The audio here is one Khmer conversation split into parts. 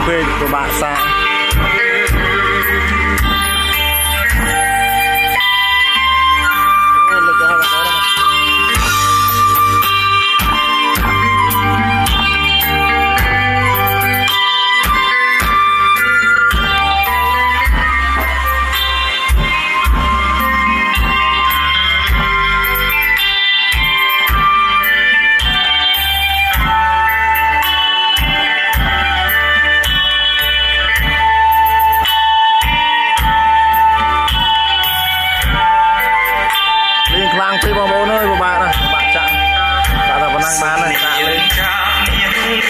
ពេកពិបាកសាអូលឹកហើយបងប្អូនខ្លាំងពេកបងប្អូនអើយពិបាកណាស់ពិបាកចាក់តែប៉ុណ្ណឹងបានហើយចាក់លេងនេះ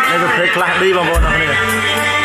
ទៅព្រៃខ្លះឌីបងប្អូនអរគ្នា